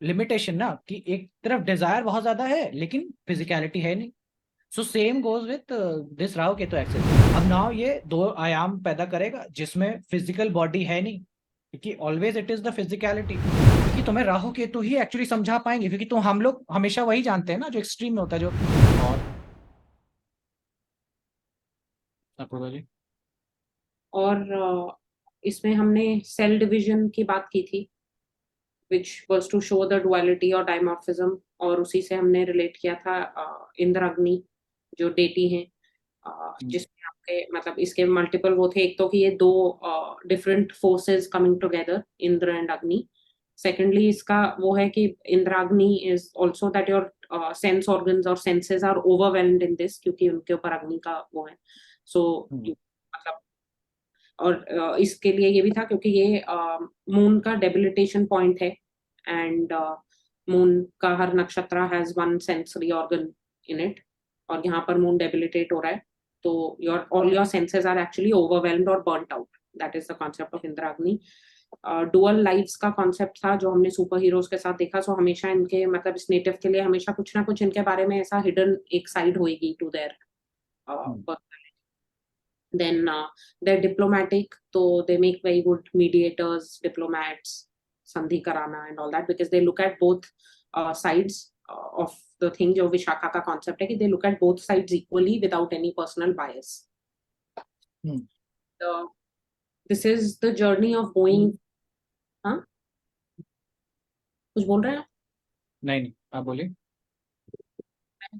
Limitation ना, कि एक तरफ डिजायर बहुत ज्यादा है लेकिन फिजिकलिटी है नहीं। So same goes with this Rahu Ketu axis. अब नाउ ये दो आयाम पैदा करेगा जिसमें फिजिकल बॉडी है नहीं, क्योंकि always it is the physicality. क्योंकि तुम्हें राहु केतु ही एक्चुअली समझा पाएंगे, क्योंकि तुम हम लोग हमेशा वही जानते हैं ना जो एक्सट्रीम में होता है, जो। और अपूर्वा जी। और इसमें हमने सेल डिवीजन की बात की थी, which was to show the duality और डायमॉर्फिज्म, और उसी से हमने रिलेट किया था इंद्र अग्नि जो डेटी हैं, जिसमें आपके मतलब इसके मल्टीपल वो थे। एक तो कि ये दो different forces coming together, Indra and Agni. Secondly इसका वो है कि Indragni is also that your sense organs और senses are overwhelmed in this, क्योंकि उनके ऊपर अग्नि का वो है। सो मतलब, और इसके लिए ये भी था क्योंकि ये मून का डेबिलिटेशन पॉइंट है, एंड मून का हर नक्षत्र has one sensory organ in it, और यहाँ पर मून डेबिलिटेट हो रहा है, तो your all your senses are actually overwhelmed और burnt out. That is the concept of Indragni. Dual lives का कॉन्सेप्ट था जो हमने सुपर हीरोज के साथ देखा। सो हमेशा इनके मतलब इस नेटिव के लिए हमेशा कुछ ना कुछ इनके बारे में ऐसा हिडन एक साइड होगी to there. Then they're diplomatic, so they make very good mediators, diplomats, sandhi karana and all that, because they look at both sides of the thing. जो विशाखा का concept है कि they look at both sides equally without any personal bias. This is the journey of going. हाँ, कुछ बोल रहे हैं? नहीं, आप बोलिए।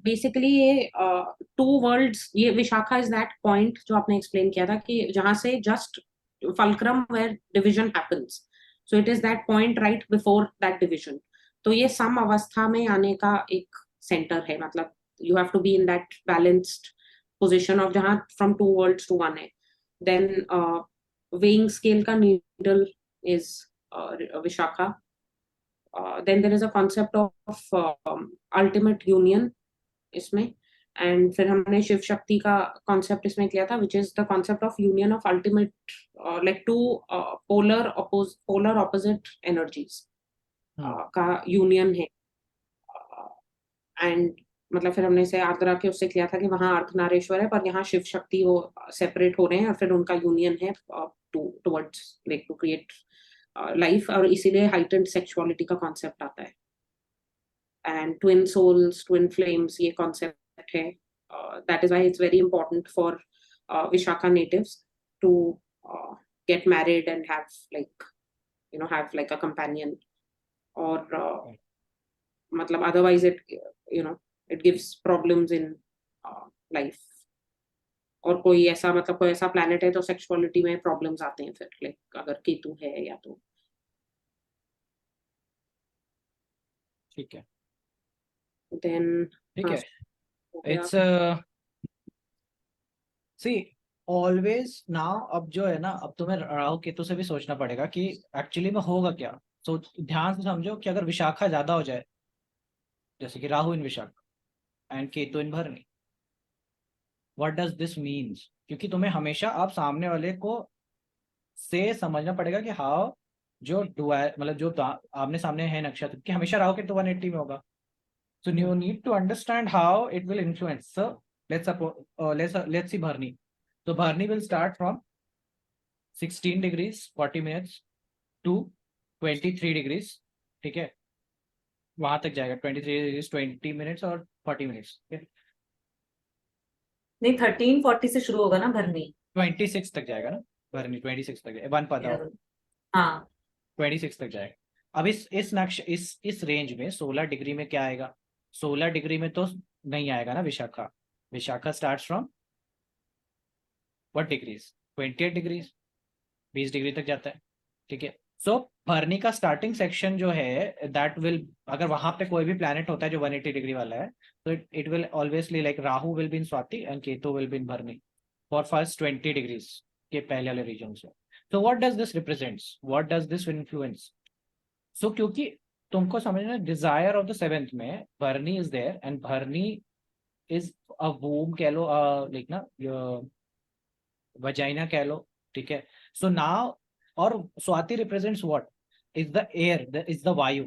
बेसिकली ये टू वर्ल्ड्स, ये विशाखा इज दैट पॉइंट जो आपने एक्सप्लेन किया था कि जहां से just fulcrum where division happens. So it is that point right before that division. तो ये सम अवस्था में आने का एक सेंटर है, मतलब you have to be in that balanced position of जहां from two worlds to one है। देन वेइंग स्केल का needle is Vishakha. Then there is a concept of ultimate union इसमें, एंड फिर हमने शिव शक्ति का कॉन्सेप्ट इसमें किया था, which is the concept of union of ultimate like two polar opposite energies का यूनियन है। एंड मतलब फिर हमने इसे आगरा के उससे किया था कि वहां अर्धनारेश्वर है, पर यहाँ शिव शक्ति वो सेपरेट हो रहे हैं और फिर उनका यूनियन है towards like to create life, और इसीलिए हाइटेंड सेक्सुअलिटी का कॉन्सेप्ट आता है। And twin souls, twin flames, ये कॉन्सेप्ट है। That is why it's very important for Vishakha natives to get married and have like have like a companion, or मतलब otherwise it gives problems in life। और कोई ऐसा मतलब कोई ऐसा planet है तो सेक्सुअलिटी में प्रॉब्लम्स आते हैं फिर, लाइक अगर केतु है या तो। ठीक है, देन ठीक है। इट्स सी ऑलवेज नाउ, अब जो है ना, अब तुम्हें राहु केतु से भी सोचना पड़ेगा कि एक्चुअली में होगा क्या। तो ध्यान से समझो कि अगर विशाखा ज्यादा हो जाए, जैसे कि राहु इन विशाखा एंड केतु इन भरणी, व्हाट डज दिस मीन्स। क्योंकि तुम्हें हमेशा आप सामने वाले को से समझना पड़ेगा कि हाउ जो मतलब जो आमने सामने है नक्षत्र कि हमेशा राहु केतु 180 में होगा। So you need to understand how it will influence. So let's suppose let's see Bharni. So Bharni will start from 16 degrees 40 minutes to 23 degrees, ठीक है, वहां तक जाएगा 23 degrees 20 minutes और 40 minutes, ठीक है। नहीं, 1340 से शुरू होगा ना भरनी, 26 तक जाएगा ना भरनी, 26 तक वन पदा, हाँ 26 तक जाएगा। अब इस रेंज में 16 डिग्री में क्या आएगा, 16 डिग्री में तो नहीं आएगा ना Vishakha. Vishakha start from what degrees, 28 degrees, 20 degree तक जाता है, ठीक है। सो भरनी का स्टार्टिंग सेक्शन जो है दैट विल, अगर वहां पे कोई भी प्लैनेट होता है जो 180 डिग्री वाला है, तो it will always like Rahu will be in Swati and Ketu will be in Bharani for first 20 degrees के पहले वाले रीजन से। तो what does this represents, what does this influence. So क्योंकि तुमको समझना, डिजायर ऑफ द सेवेंथ में Bharani is there and Bharani is a womb कह लो, लाइक ना वजाइना कह लो, ठीक है। सो नाउ, और Swati represents what, is the air, is the vayu,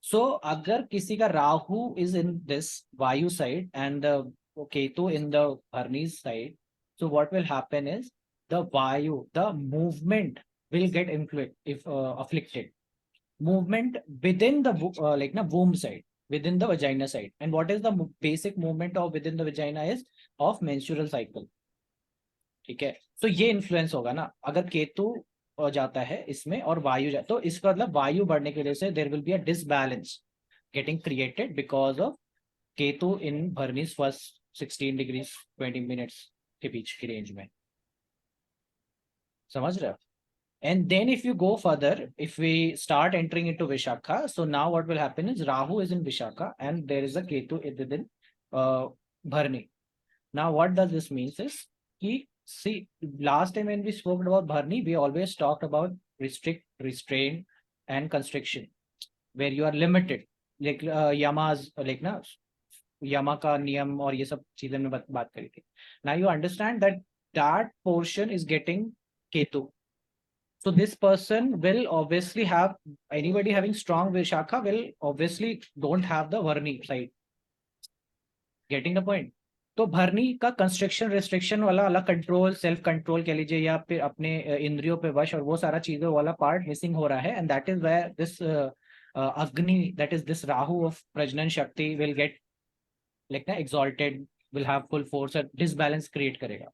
so अगर किसी का Rahu is in this vayu side and the Ketu in the Bharani's side, so what will happen is the vayu, the movement will get inflict if afflicted. Movement within the like na womb side, within the vagina side. And what is the basic movement of within the vagina is of menstrual cycle. ठीक है, तो ये influence होगा ना अगर केतु जाता है इसमें और वायु जाए, तो इसका मतलब वायु बढ़ने की वजह से there will be a disbalance getting created because of Ketu in Bharani's first 16 degrees 20 minutes के बीच की रेंज में। समझ रहे हो? And then if you go further, if we start entering into Vishaka, so now what will happen is Rahu is in Vishaka and there is a Ketu within Bharni. Now what does this mean is, ki, see, last time when we spoke about Bharni, we always talked about restrict, restraint and constriction, where you are limited, like yamas, like na, yama का नियम और ये सब चीजें में बात करी थी। Now you understand that that portion is getting Ketu. So this person will obviously have, anybody having strong Vishakha will obviously don't have the Varni side. Getting the point? तो भरनी का कंस्ट्रक्शन रेस्ट्रिक्शन वाला अलग control, self control कह लीजिए या फिर अपने इंद्रियों पे वश और वो सारा चीजों वाला पार्ट मिसिंग हो रहा है, and that is where this Agni, that is this Rahu of prajanan shakti will get like ना exalted, will have full force और डिसबैलेंस क्रिएट करेगा।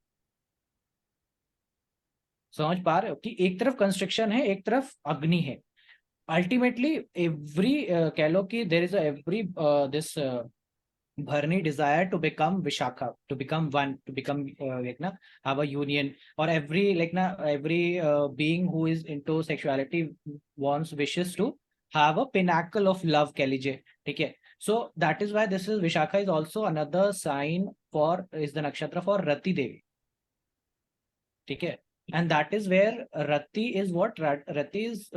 समझ पा रहे हो कि एक तरफ कंस्ट्रक्शन है, एक तरफ अग्नि है। अल्टीमेटली एवरी कह लो कि there is every this Bharni desire to become Vishakha, to become one, to become like na have a union, or every like na every being who is into sexuality wants, wishes to have a pinnacle of love कह लीजिए, ठीक है। So that is why this is Vishakha is also another sign for, is the nakshatra for Rati Devi, ठीक है। And that is where Rati is what Rati is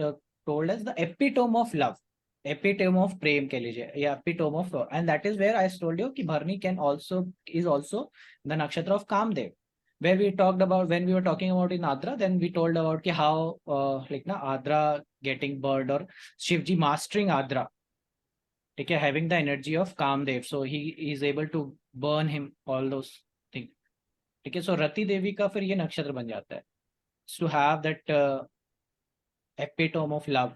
told as the epitome of love, epitome of prem कह लीजिए या epitome of, and that is where I told you कि Bharni can also is also the nakshatra of Kamdev, where we talked about when we were talking about in Adra, then we told about कि how like ना Adra getting bird और Shivji mastering Adra, ठीक है, having the energy of Kamdev, so he is able to burn him all those things, ठीक है। So रति देवी का फिर ये नक्षत्र बन जाता है to have that epitome of love,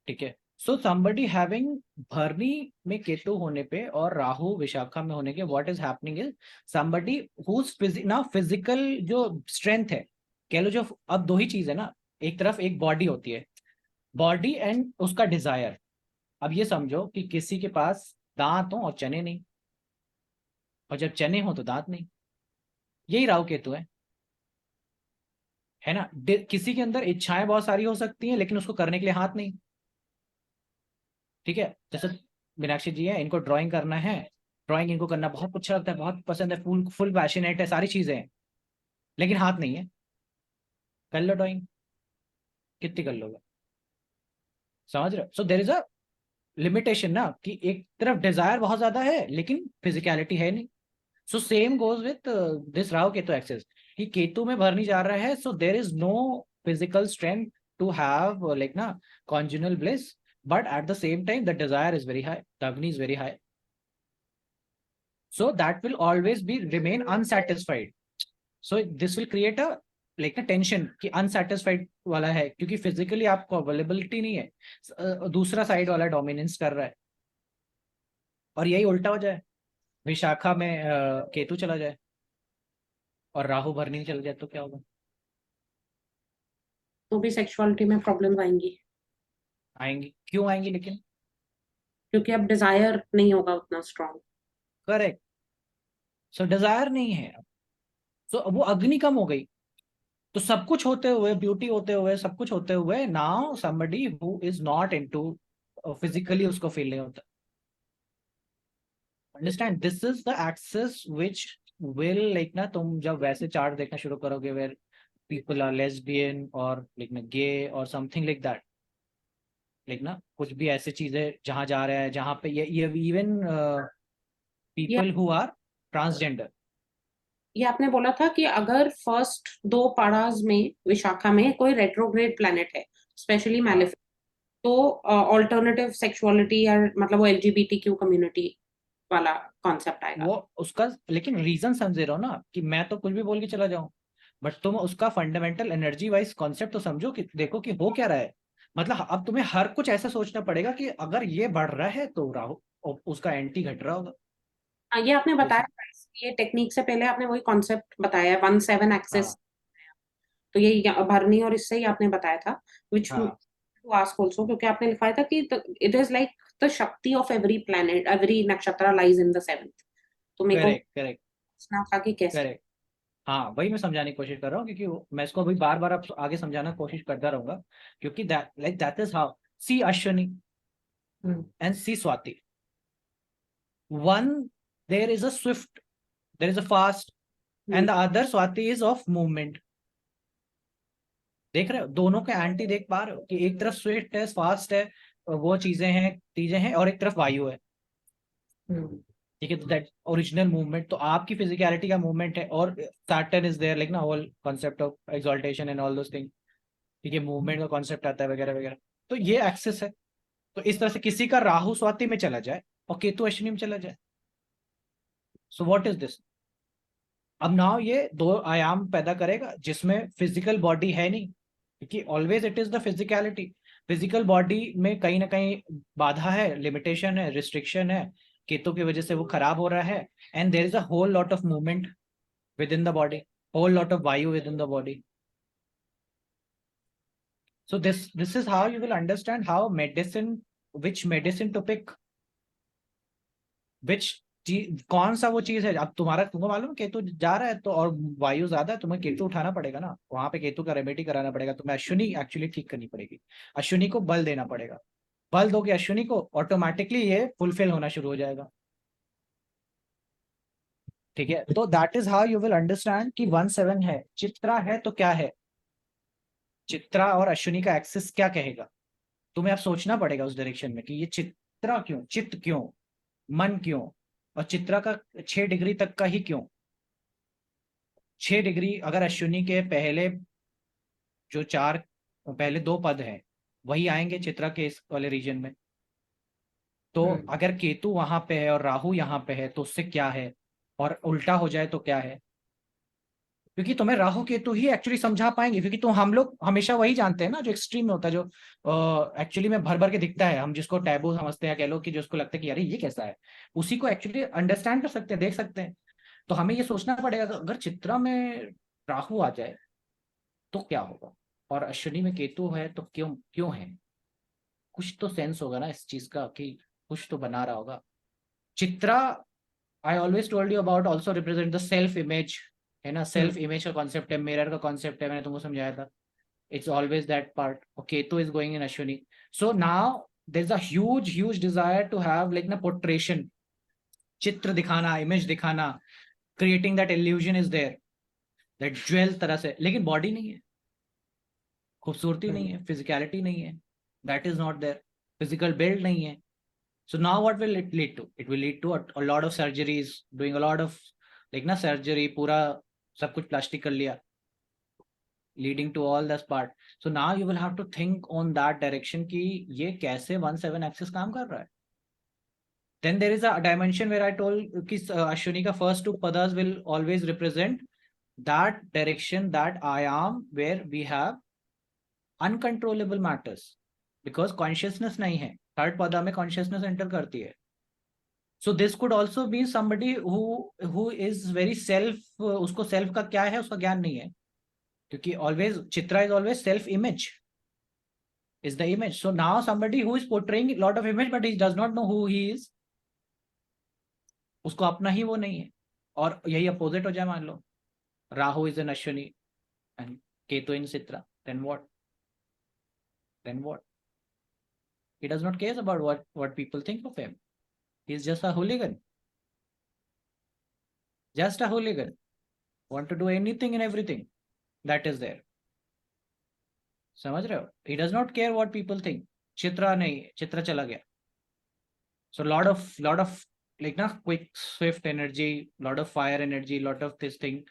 ठीक है। सो somebody having भरनी में केतु होने पे और राहु विशाखा में होने के, what is happening is somebody who's now physical जो strength है, कह लो जो, अब दो ही चीज है ना, एक तरफ एक बॉडी होती है, बॉडी एंड उसका डिजायर। अब ये समझो कि किसी के पास दांत हो और चने नहीं, और जब चने हो तो दांत नहीं, यही राहु केतु है ना। किसी के अंदर इच्छाएं बहुत सारी हो सकती हैं लेकिन उसको करने के लिए हाथ नहीं, ठीक है। जैसे मीनाक्षी जी है, इनको ड्राइंग करना है, ड्राइंग इनको करना बहुत अच्छा लगता है, बहुत पसंद है, फुल फुल पैशनेट है, सारी चीजें हैं, लेकिन हाथ नहीं है। कर लो ड्राइंग, कितनी कर लोगे? समझ रहे हो? सो देर इज अ लिमिटेशन ना, कि एक तरफ डिजायर बहुत ज्यादा है लेकिन फिजिकलिटी है नहीं। So same goes with this Rahu Ketu axis, कि केतु में भरनी जा रहा है, so there is no physical strength to have like ना conjugal bliss, but at the same time the desire is very high, the agni is very high, so that will always be remain unsatisfied, so this will create a like a tension कि unsatisfied वाला है, क्योंकि physically आपको availability नहीं है, दूसरा side वाला dominance कर रहा है। और यही उल्टा हो जाए, विशाखा में केतु चला जाए और राहु भरनी चला जाए, तो क्या होगा? तो भी सेक्सुअलिटी में प्रॉब्लम आएंगी। आएंगी, क्यों आएंगी लेकिन? क्योंकि अब डिजायर नहीं होगा उतना स्ट्रांग। करेक्ट, सो डिजायर नहीं है, सो वो अग्नि कम हो गई, तो सब कुछ होते हुए, ब्यूटी होते हुए, सब कुछ होते हुए, now somebody who is not into physically उसको फील नहीं होता। Understand, this is the access which will like ना, तुम जब वैसे चार्ट देखना शुरू करोगे वेयर पीपल आर लेस्बियन और लाइक ना गे और समथिंग लाइक दैट, लाइक ना कुछ भी ऐसे चीजें जहां जा रहा है, जहां पे ये even people who are transgender. ये आपने बोला था कि अगर फर्स्ट 2 पाड़ास में विशाखा में कोई रेट्रोग्रेड प्लैनेट है, स्पेशली मैलेफिक, तो ऑल्टरनेटिव सेक्सुअलिटी या मतलब वो LGBTQ कम्युनिटी वाला कॉन्सेप्ट आएगा। वो उसका लेकिन रीजन समझे रहो ना कि मैं तो कुछ भी बोल के चला जाऊं, बट तुम उसका फंडामेंटल एनर्जी वाइज कॉन्सेप्ट तो समझो कि देखो कि हो क्या रहा है। मतलब अब तुम्हें हर कुछ ऐसा सोचना पड़ेगा कि अगर ये बढ़ रहा है तो राहु उसका एंटी घट रहा होगा। हाँ, ये आपने बताया, जैसे ये टेक्निक से पहले आपने वही कॉन्सेप्ट बताया 1/7 एक्सेस। हाँ तो ये भरनी और इससे ही आपने बताया था, विच हाँ टू आस्क ऑल्सो, क्योंकि आपने लिखवाया था कि इट इज लाइक द शक्ति ऑफ एवरी प्लैनेट, एवरी नक्षत्र लाइज इन द सेवेंथ। तो मेरे को करेक्ट करेक्ट पूछना था कि कैसे। करेक्ट। हाँ वही मैं समझाने की कोशिश कर रहा हूँ, क्योंकि मैं इसको अभी बार बार अब आगे समझाना कोशिश करता रहूंगा, क्योंकि that is how see Ashwini hmm and see Swati, one there is a swift, there is a fast, hmm and the other Swati is of movement. देख रहे हो दोनों के एंटी देख पा रहे हो कि एक तरफ स्विफ्ट है, फास्ट है, वो चीजें हैं, और एक तरफ वायु है। हम्म ठीक है, तो दैट ओरिजिनल मूवमेंट तो आपकी फिजिकलिटी का मूवमेंट है, और सैटर्न इज देयर लाइक ना whole concept of exaltation and all those thing. ठीक है, मूवमेंट का कॉन्सेप्ट आता है वगैरह वगैरह। तो ये एक्सेस है। तो इस तरह से किसी का राहु स्वाति में चला जाए और केतु अश्विनी में चला जाए, सो व्हाट इज दिस। अब नाउ ये दो आयाम पैदा करेगा जिसमें फिजिकल बॉडी है नहीं, क्योंकि always it is the physicality. Physical body में कहीं ना कहीं बाधा है, लिमिटेशन है, रिस्ट्रिक्शन है, केतु की वजह से वो खराब हो रहा है। And there is a whole lot of movement within the body, whole lot of vayu within the body. So this is how you will understand how medicine, which medicine to pick, which कौन सा वो चीज है। अब तुमको मालूम है केतु जा रहा है तो, और वायु ज्यादा है, तुम्हें केतु उठाना पड़ेगा ना, वहां पे केतु का रेमेडी कराना पड़ेगा, तुम्हें अश्विनी एक्चुअली ठीक करनी पड़ेगी, अश्विनी को बल देना पड़ेगा। बल दोगे अश्विनी को, ऑटोमेटिकली ये फुलफिल होना शुरू हो जाएगा। ठीक है, तो that is how you will understand कि 1/7 है, चित्रा है तो क्या है, चित्रा और अश्विनी का एक्सिस क्या कहेगा। तुम्हें अब सोचना पड़ेगा उस डायरेक्शन में कि ये चित्रा क्यों, चित्त क्यों, मन क्यों, और चित्रा का 6 डिग्री तक का ही क्यों। 6 डिग्री अगर अश्विनी के पहले जो चार, पहले दो पद हैं वही आएंगे चित्रा के इस वाले रीजन में। तो हम्म अगर केतु वहां पे है और राहु यहाँ पे है तो उससे क्या है, और उल्टा हो जाए तो क्या है। क्योंकि तुम्हें राहु केतु ही एक्चुअली समझा पाएंगे, क्योंकि तुम हम लोग हमेशा वही जानते हैं ना जो एक्सट्रीम में होता है, जो एक्चुअली में भर भर के दिखता है, हम जिसको टैबू समझते हैं, कह लो कि जिसको लगता है कि अरे ये कैसा है, उसी को एक्चुअली अंडरस्टैंड कर सकते हैं, देख सकते हैं। तो हमें ये सोचना पड़ेगा कि अगर चित्रा में राहु आ जाए तो क्या होगा, और अश्विनी में केतु है तो क्यों क्यों है। कुछ तो सेंस होगा ना इस चीज का कि कुछ तो बना रहा होगा। Chitra, I always told you about, also represent the self image, है ना, हम्म सेल्फ इमेज का कॉन्सेप्ट है, मिरर का कॉन्सेप्ट है, मैंने तुमको समझाया था। It's always that part. Okay, Ketu is going in Ashwini. So now there's a huge desire to have like na portrayal, चित्र दिखाना, इमेज दिखाना, creating that illusion is there, that jewel तरह से, लेकिन बॉडी नहीं है, खूबसूरती नहीं हम्म है, फिजिकलिटी नहीं है, that is not there, physical build नहीं है। So now what will it lead to? It will lead to a lot of surgeries, doing a lot of like ना सर्जरी, पूरा सब कुछ प्लास्टिक कर लिया, leading to all this part. So now you will have to think on that direction कि ये कैसे 1/7 axis काम कर रहा है। Then there is a dimension where I told कि अश्विनी का first two padas will always represent that direction, that ayam where we have uncontrollable matters, because consciousness नहीं है, थर्ड पदा में consciousness enter करती है। So this could also be somebody who is very self, उसको self का क्या है उसका ज्ञान नहीं है, क्योंकि always Chitra is always self image, is the image. So now somebody who is portraying a lot of image but he does not know who he is, उसको अपना ही वो नहीं है। और यही अपोजिट हो जाए, मान लो Rahu is in Ashwini and Ketu in Chitra, then what he does not cares about what people think of him. He is just a hooligan, want to do anything and everything that is there, समझ रहे हो। he does not care what people think। Chitra नहीं, चित्रा चला गया। So lot of like na quick swift energy, lot of fire energy, lot of this thing,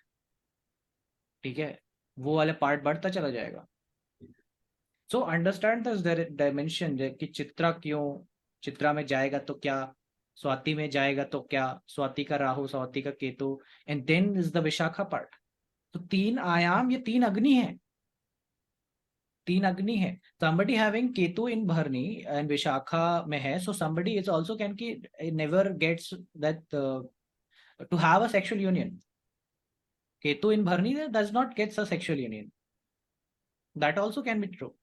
ठीक है, वो वाले पार्ट बढ़ता चला जाएगा। सो अंडरस्टैंड दिस डायमेंशन कि चित्रा क्यों, चित्रा में जाएगा तो क्या, स्वाति में जाएगा तो क्या, स्वाति का राहु, स्वाति का Ketu, and then is the Vishakha part. तो 3 आयाम, ये 3 अग्नि है, 3 अग्नि है। somebody having ketu in bharni and vishakha में है, so somebody is also can ki never gets that to have a sexual union. Ketu in bharni does not get a sexual union, that also can be true.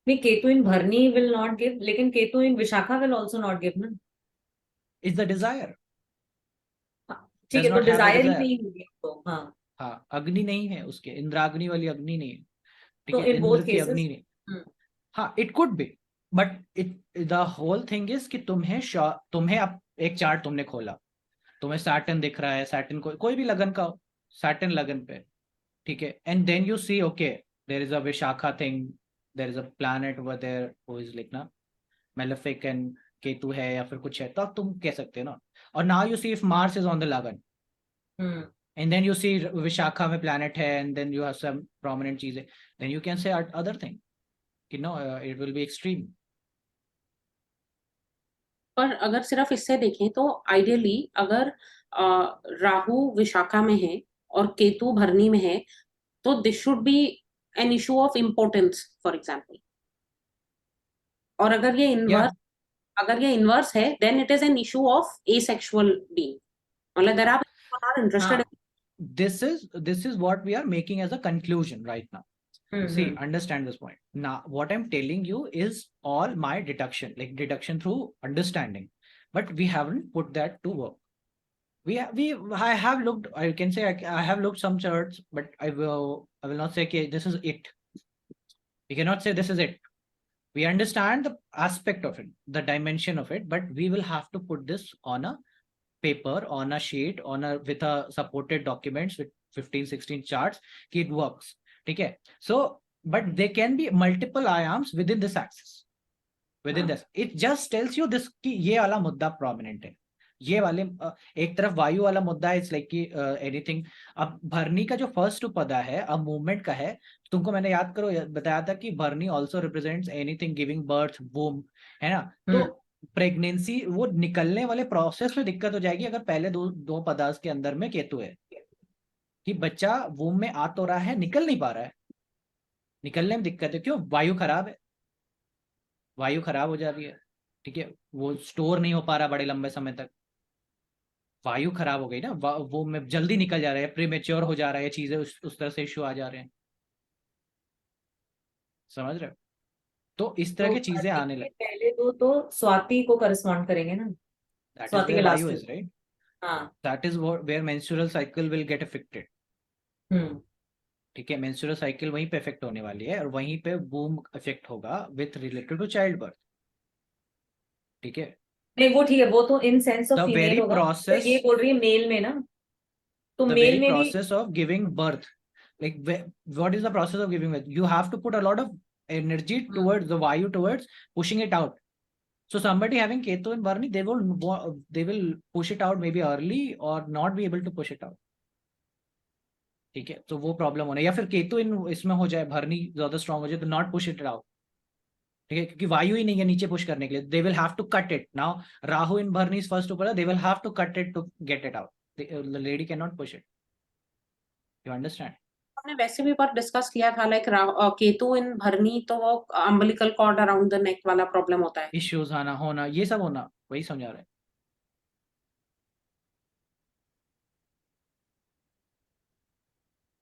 नहीं, केतु इन भरनी will not give, लेकिन Ketu in Vishakha will also not give ना। Is the desire, ठीक does है, तो not have the desire ही desire. नहीं होगी तो। हाँ, हाँ, अग्नि नहीं है उसके, इंद्राग्नि वाली अग्नि नहीं है, ठीक तो है, इन इंद्र बोथ की अग्नि केसेस। नहीं। हाँ, it could be, but it the whole thing is कि तुम्हें अब एक चार्ट तुमने खोला, तुम्हें सैटर्न दिख रहा है, सैटर्न कोई भी लगन का हो, सैटर्न लगन पे, ठीक है, and then you see okay there is a Vishakha thing, there is a planet over there who is like ना मेलेफिक एंड केतु है या फिर कुछ है, तो अब तुम कह सकते हो ना। और now you see if Mars is on the lagan hmm and then you see Vishakha में प्लैनेट है and then you have some prominent चीजें, then you can say other thing कि no it will be extreme. पर अगर सिर्फ इससे देखें तो आइडियली अगर राहु विशाखा में है और केतु भरनी में है, तो this should be an issue of importance for example. और या अगर ये इनवर्स है, then it is an issue of asexual being, मतलब देयर आर नॉट इंटरेस्टेड। हाँ। this is what we are making as a conclusion right now. See, hmm understand this point. Now, what I'm telling you is all my deduction, like deduction through understanding, but we haven't put that to work. I have looked. I can say I have looked some charts, but I will not say okay, this is it. We cannot say this is it. We understand the aspect of it, the dimension of it, but we will have to put this on a paper, on a sheet, on a with a supported documents with 15-16 charts कि it works, ठीक है। So but there can be multiple आयाम्स within this axis, within this, it just tells you this कि ये वाला मुद्दा prominent है, ये वाले एक तरफ वायु वाला मुद्दा है, इट्स लाइक कि एनीथिंग। अब भरनी का जो फर्स्ट पदा है अब मूवमेंट का है, तुमको मैंने याद करो बताया था कि Bharani also represents anything giving birth, womb, है ना। तो प्रेगनेंसी वो निकलने वाले प्रोसेस में दिक्कत हो जाएगी अगर पहले दो पदार्थ के अंदर में केतु है, कि बच्चा वूम में आ तो रहा है, निकल नहीं पा रहा है, निकलने में दिक्कत है, क्यों, वायु खराब है, वायु खराब हो जा रही है, ठीक है, वो स्टोर नहीं हो पा रहा बड़े लंबे समय तक, वायु खराब हो गई ना, वो में जल्दी निकल जा रहा है, प्रीमेच्योर हो जा रहा है, चीजें उस तरह से इश्यू आ जा रहे हैं, समझ रहे हो। तो इस तरह तो की चीजें भरनी आने के लग, पहले दो तो स्वाति को करस्पॉन्ड करेंगे ना, दैट इज स्वाति के वेयर लास्ट वायु में। इज राइट, हाँ। That is where menstrual cycle will get affected, hmm ठीक है, मेंस्ट्रुअल साइकिल वहीं पे इफेक्ट होने वाली है और वहीं पे बूम इफेक्ट होगा with related to child birth, ठीक है। नहीं, वो ठीक है, वो तो in sense of the female vary होगा, तो प्रोसेस, ये बोल रही है मेल में ना, तो the मेल very में भी। process of giving birth, like what is the process of giving birth, you have to put a lot of energy towards the vayu, towards pushing it out. So somebody having ketu and varni, they will push it out maybe early or not be able to push it out, ठीक है, तो वो problem होना, या फिर केतु इन इसमें हो जाए, भरनी ज्यादा स्ट्रांग हो जाए तो नॉट पुश इट आउट, ठीक है, क्योंकि वायु ही नहीं है नीचे पुश करने के लिए, they will have to cut it. Now Rahu in Bharani is first ऊपर, they will have to cut it to get it out, the lady can not push it, you understand. हमने वैसे भी पर डिस्कस किया था लाइक केतु इन भरनी, तो वो umbilical cord around the neck वाला प्रॉब्लम होता है। इश्यूज आना होना ये सब होना, वही समझा रहे हैं।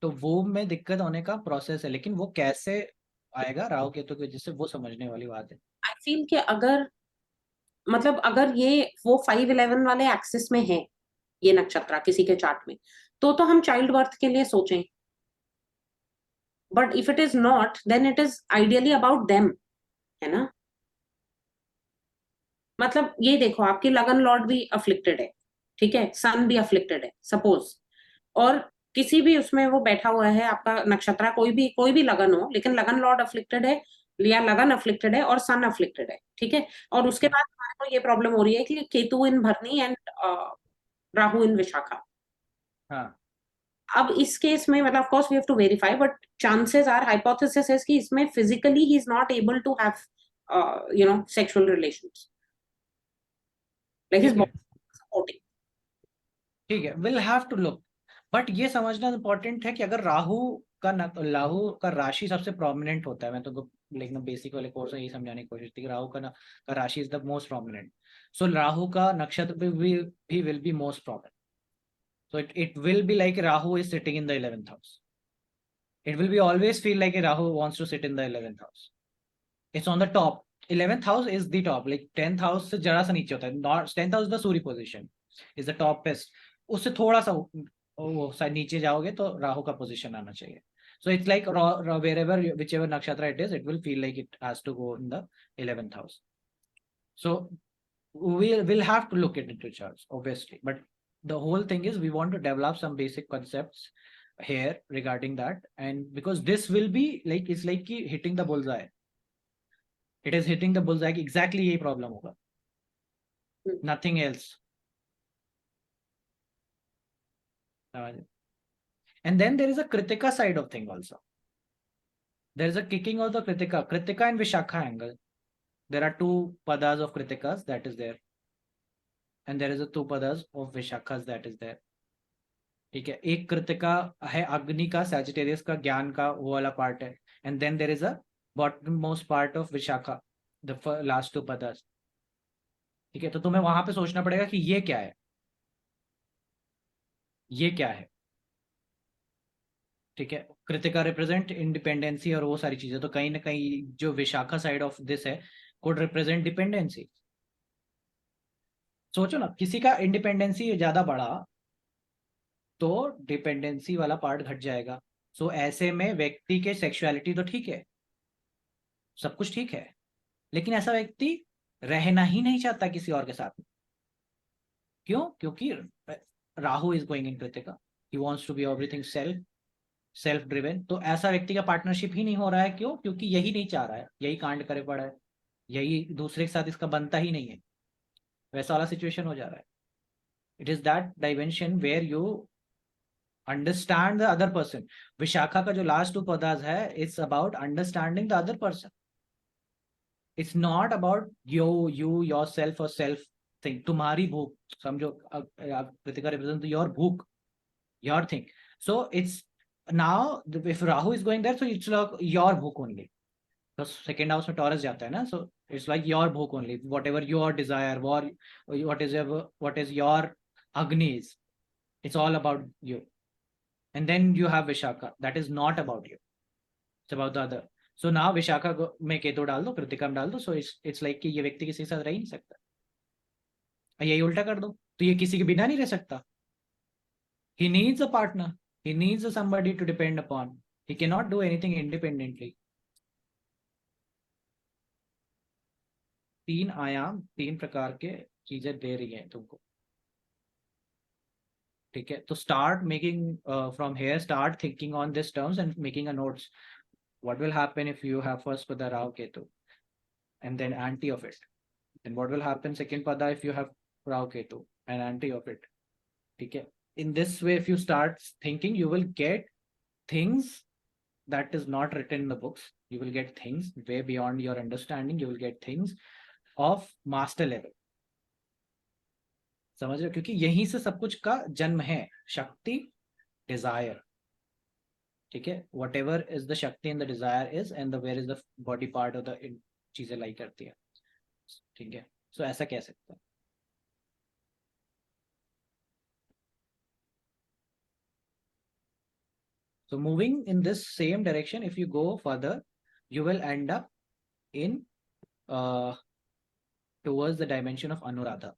तो वो में दिक्कत होने का प्रोसेस है, लेकिन वो कैसे आएगा राहु केतु की वजह से, वो समझने वाली बात है। आई फील कि अगर मतलब अगर ये वो 5-11 वाले एक्सिस में है ये नक्षत्र किसी के चार्ट में, तो हम चाइल्ड बर्थ के लिए सोचें, but if it is not then it is ideally about them, है ना। मतलब ये देखो, आपकी लगन लॉर्ड भी अफ्लिक्टेड है, ठीक है, सन भी अफ्लिक्टेड है सपोज, और किसी भी उसमें वो बैठा हुआ है आपका नक्षत्र, कोई भी लगन हो, लेकिन लगन लॉर्ड अफ्लिक्टेड है या लगन अफ्लिक्टेड है और सन अफ्लिक्टेड है, ठीक है, और उसके बाद हमारे को ये प्रॉब्लम हो रही है कि केतु इन भरनी एंड राहु इन विशाखा। हाँ, अब इस केस में मतलब of course we have to verify, but chances are, hypothesis है कि इसमें फिजिकली ही is not able to have sexual relations, like his ठीक है, बॉडी सपोर्टिंग। ठीक है, will have to look. But ये समझना इंपॉर्टेंट है कि अगर राहु का राशि सबसे प्रोमिनेंट होता है, मैं तो लेकिन बेसिक वाले कोर्स में यही समझाने की कोशिश थी कि राहु का राशि इज द मोस्ट प्रोमिनेंट। सो राहु का नक्षत्र भी will be most prominent. So it will be like Rahu is sitting in the 11th house. It will be always feel like Rahu wants to sit in the 11th house. It's on the top. 11th house is the top. Like 10th house से जरा सा नीचे होता है. Not 10th house is the Surya position. Is the toppest. उससे थोड़ा सा वो साइड नीचे जाओगे तो राहु का पोजीशन आना चाहिए. So it's like wherever whichever nakshatra it is, it will feel like it has to go in the 11th house. So we'll have to look into charts, obviously, but the whole thing is we want to develop some basic concepts here regarding that, and because this will be like, it's like hitting the bullseye. It is hitting the bullseye. Exactly ये problem होगा, nothing else. And then there is a kritika side of thing also. There is a kicking of the kritika and vishakha angle. There are two padas of kritikas that is there, and there is a two padas of vishakhas that is there. ठीक है, एक कृतिका है अग्नि का, Sagittarius का, ज्ञान का वो वाला पार्ट है, and then there is a bottom most part of Vishakha, the last two padas. ठीक है, तो तुम्हें वहां पे सोचना पड़ेगा कि ये क्या है, ये क्या है। ठीक है, कृतिका रिप्रेजेंट इंडिपेंडेंसी और वो सारी चीजें, तो कहीं ना कहीं जो विशाखा साइड ऑफ दिस है कुड रिप्रेजेंट डिपेंडेंसी। सोचो ना, किसी का इंडिपेंडेंसी ज्यादा बढ़ा तो डिपेंडेंसी वाला पार्ट घट जाएगा। सो ऐसे में व्यक्ति के सेक्सुअलिटी तो ठीक है, सब कुछ ठीक है, लेकिन ऐसा व्यक्ति रहना ही नहीं चाहता किसी और के साथ में। क्यों? क्योंकि Rahu is going in Krittika, he wants to be everything self driven. तो ऐसा व्यक्ति का पार्टनरशिप ही नहीं हो रहा है। क्यों? क्योंकि यही नहीं चाह रहा है, यही कांड करे पड़ा है, यही दूसरे के साथ इसका बनता ही नहीं है, वैसा वाला सिचुएशन हो जा रहा है। It is that dimension where you understand the other person. Vishakha का जो लास्ट टू पदार्थ है, it's about understanding the other person. It's not about you yourself और सेल्फ थिंग। तुम्हारी भूख समझो, कृतिका रिप्रेजेंट योर भूख, your thing. So it's now if Rahu is going there, so it's like your भूख only. तो second house में Taurus जाता है ना, सो इट्स लाइक योर भूख only, what ever your desire, what is your agni is, it's all about you. And then you have Vishaka, that is not about you, it's about the other. So now Vishaka में केतु डाल दो, कृतिका में डाल दो, so it's like कि ये व्यक्ति किसी के साथ रह ही नहीं सकता। यही उल्टा कर दो तो ये किसी के बिना नहीं रह सकता। he needs a partner, he needs somebody to depend upon, he cannot do anything independently. तीन आयाम, तीन प्रकार के चीजें दे रही है तुमको। ठीक है, तो start making from here, start thinking on this terms and making a notes. what will happen if you have first pada Rahu Ketu and then anti of it? Then what will happen second pada if you have Rahu Ketu and anti of it? Okay, in this way if you start thinking, you will get things that is not written in the books. You will get things way beyond your understanding. You will get things of master level. समझ रहे हो? क्योंकि यहीं से सब कुछ का जन्म है, शक्ति, डिजायर। ठीक है, whatever is the shakti and the desire is, and the where is the body part of the चीजें लाई करती है। ठीक है, सो ऐसा कह सकते हैं। So moving in this same direction, if you go further, you will end up in towards the dimension of Anuradha.